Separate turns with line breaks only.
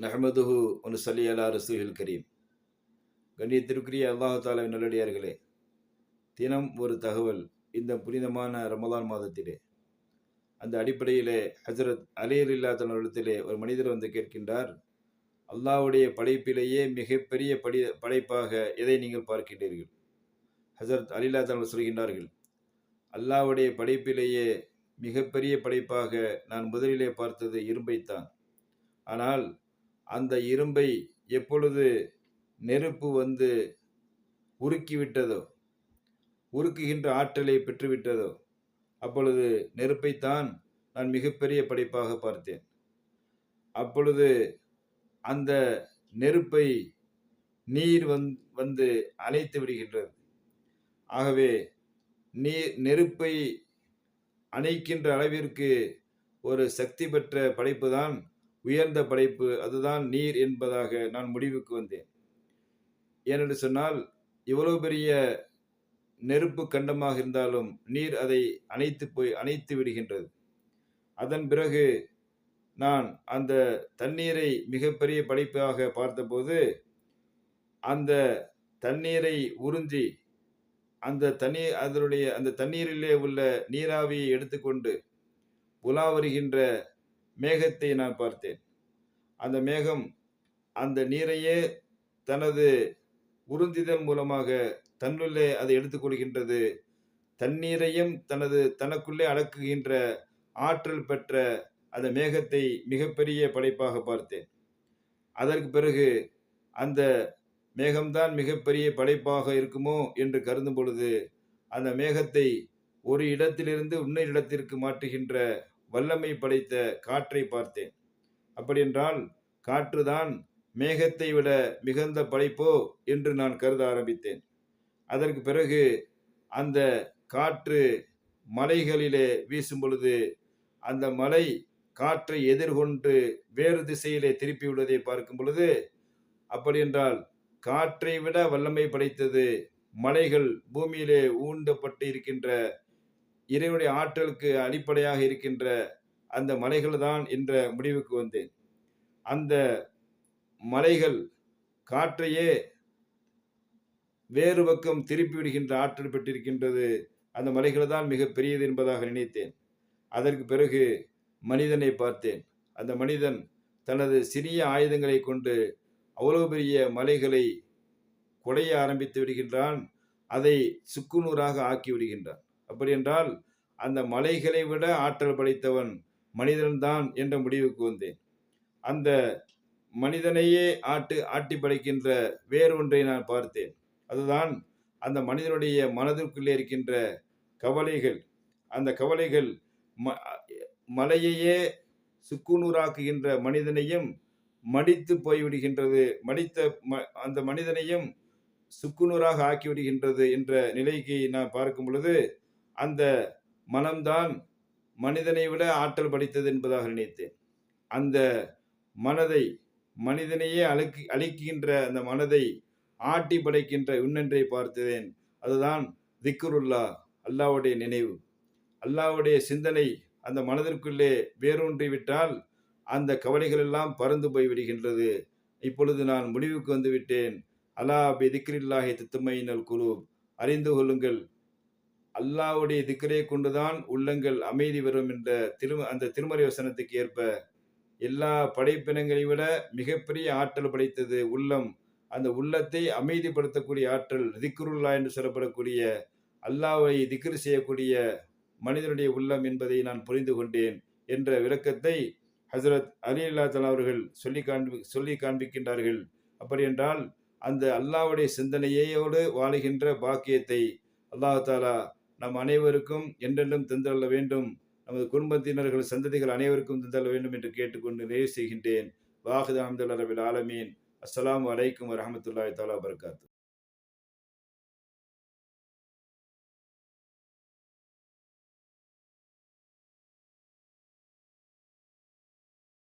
நஹ்மதுஹு ஒனுசல்லி அலா ரசூலில் கரீம். கண்ணியத்திற்குரிய அல்லாஹு தாலாவின் நல்லடியார்களே, தினம் ஒரு தகவல் இந்த புனிதமான ரமலான் மாதத்திலே. அந்த அடிப்படையிலே ஹஜரத் அலி ரலியல்லாஹு இடத்திலே ஒரு மனிதர் வந்து கேட்கின்றார், அல்லாஹ்வுடைய படைப்பிலேயே மிகப்பெரிய படைப்பாக எதை நீங்கள் பார்க்கின்றீர்கள்? ஹஜரத் அலி ரலியல்லாஹு சொல்கின்றார்கள், அல்லாஹ்வுடைய படைப்பிலேயே மிகப்பெரிய படைப்பாக நான் முதலிலே பார்த்தது இரும்பைத்தான். ஆனால் அந்த இரும்பை எப்பொழுது நெருப்பு வந்து உருக்கிவிட்டதோ, உருக்குகின்ற ஆற்றலை பெற்றுவிட்டதோ, அப்பொழுது நெருப்பைத்தான் நான் மிகப்பெரிய படைப்பாக பார்த்தேன். அப்பொழுது அந்த நெருப்பை நீர் வந்து அணைத்து விடுகின்றது. ஆகவே நெருப்பை அணைக்கின்ற அளவிற்கு ஒரு சக்தி பெற்ற படைப்பு தான் உயர்ந்த படைப்பு, அதுதான் நீர் என்பதாக நான் முடிவுக்கு வந்தேன். ஏனென்று சொன்னால், இவ்வளவு பெரிய நெருப்பு கண்டமாக இருந்தாலும் நீர் அதை அணைத்து விடுகின்றது. அதன் பிறகு நான் அந்த தண்ணீரை மிகப்பெரிய படைப்பாக பார்த்தபோது, அந்த தண்ணீரை உறிஞ்சி அந்த தண்ணீரிலே உள்ள நீராவியை எடுத்துக்கொண்டு உலா வருகின்ற மேகத்தை நான் பார்த்தேன். அந்த மேகம் அந்த நீரையே தனது உறிஞ்சுதல் மூலமாக தன்னுள்ளே அதை எடுத்துக்கொள்கின்றது. தண்ணீரையும் தனக்குள்ளே அடக்குகின்ற ஆற்றல் பெற்ற அந்த மேகத்தை மிகப்பெரிய படைப்பாக பார்த்தேன். அதற்கு பிறகு அந்த மேகம்தான் மிகப்பெரிய படைப்பாக இருக்குமோ என்று கருதும் பொழுது, அந்த மேகத்தை ஒரு இடத்திலிருந்து இன்னொரு இடத்திற்கு மாற்றுகின்ற வல்லமை படைத்த காற்றை பார்த்தேன். அப்படியென்றால் காற்றுதான் மேகத்தை விட மிகுந்த படைப்போ என்று நான் கருத ஆரம்பித்தேன். அதற்கு பிறகு அந்த காற்று மலைகளிலே வீசும் பொழுது, அந்த மலை காற்றை எதிர்கொண்டு வேறு திசையிலே திருப்பி விடுவதை பார்க்கும் பொழுது, அப்படியென்றால் காற்றை விட வல்லமை படைத்தது மலைகள், பூமியிலே ஊண்டப்பட்டு இருக்கின்ற இறைவனுடைய ஆற்றலுக்கு அடிப்படையாக இருக்கின்ற அந்த மலைகள் தான் என்ற முடிவுக்கு வந்தேன். அந்த மலைகள் காற்றையே வேறு பக்கம் திருப்பி விடுகின்ற ஆற்றல் பெற்றிருக்கின்றது. அந்த மலைகள் தான் மிக பெரியது என்பதாக நினைத்தேன். அதற்கு பிறகு மனிதனை பார்த்தேன். அந்த மனிதன் தனது சிறிய ஆயுதங்களை கொண்டு அவ்வளவு பெரிய மலைகளை குடைய ஆரம்பித்து விடுகின்றான். அதை சுக்குநூறாக ஆக்கி விடுகின்றான். அப்படி என்றால் அந்த மலைகளை விட ஆற்றல் படைத்தவன் மனிதன்தான் என்ற முடிவுக்கு வந்தேன். அந்த மனிதனையே ஆட்டி படைக்கின்ற வேறொன்றை நான் பார்த்தேன். அதுதான் அந்த மனிதனுடைய மனதிற்குள்ளே இருக்கின்ற கவலைகள். அந்த கவலைகள் மலையையே சுக்குநூறாக்குகின்ற மனிதனையும் மடித்து போய்விடுகின்றது. அந்த மனிதனையும் சுக்குநூறாக ஆக்கிவிடுகின்றது என்ற நிலைக்கு நான் பார்க்கும் பொழுது, அந்த மனம்தான் மனிதனை விட ஆற்றல் படைத்தது என்பதாக நினைத்தேன். அந்த மனதை, மனிதனையே அழிக்கின்ற அந்த மனதை ஆட்டி படைக்கின்ற இன்னொன்றை பார்த்தேன். அதுதான் திக்ருல்லா, அல்லாஹ்வுடைய நினைவு, அல்லாஹ்வுடைய சிந்தனை அந்த மனதிற்குள்ளே வேரூன்றி விட்டால் அந்த கவலைகள் எல்லாம் பறந்து போய் விடுகின்றது. இப்பொழுது நான் முடிவுக்கு வந்து விட்டேன். அலா பி திக்ரில்லாஹி தத்மைனுல் குலூப், அறிந்து கொள்ளுங்கள், அல்லாஹ்வுடைய திக்ரை கொண்டுதான் உள்ளங்கள் அமைதி பெறும் என்ற அந்த திருமறை வசனத்துக்கு ஏற்ப எல்லா படைப்பினங்களை விட மிகப்பெரிய ஆற்றல் படைத்தது உள்ளம். அந்த உள்ளத்தை அமைதிப்படுத்தக்கூடிய ஆற்றல் திக்ருல்லா என்று சொல்லப்படக்கூடிய அல்லாஹ்வை திக்ர் செய்யக்கூடிய மனிதனுடைய உள்ளம் என்பதை நான் புரிந்து கொண்டேன் என்ற விளக்கத்தை ஹஜரத் அலி ரலியல்லாஹு அவர்கள் சொல்லி காண்பிக்கின்றார்கள். அப்படி என்றால் அந்த அல்லாஹ்வுடைய சிந்தனையோடு வாழுகின்ற பாக்கியத்தை அல்லாஹ் தாலா நம் அனைவருக்கும் என்றென்றும் தந்தள்ள வேண்டும். நமது குடும்பத்தினர்கள், சந்ததிகள் அனைவருக்கும் தந்தள்ள வேண்டும் என்று கேட்டுக்கொண்டு நிறைவு செய்கின்றேன். வாஹிது அல்ஹம்துலில்லாஹி ரப்பில் ஆலமீன். அஸ்ஸலாமு அலைக்கும் வரஹ்மத்துல்லாஹி தஆலா வபரகாத்துஹு.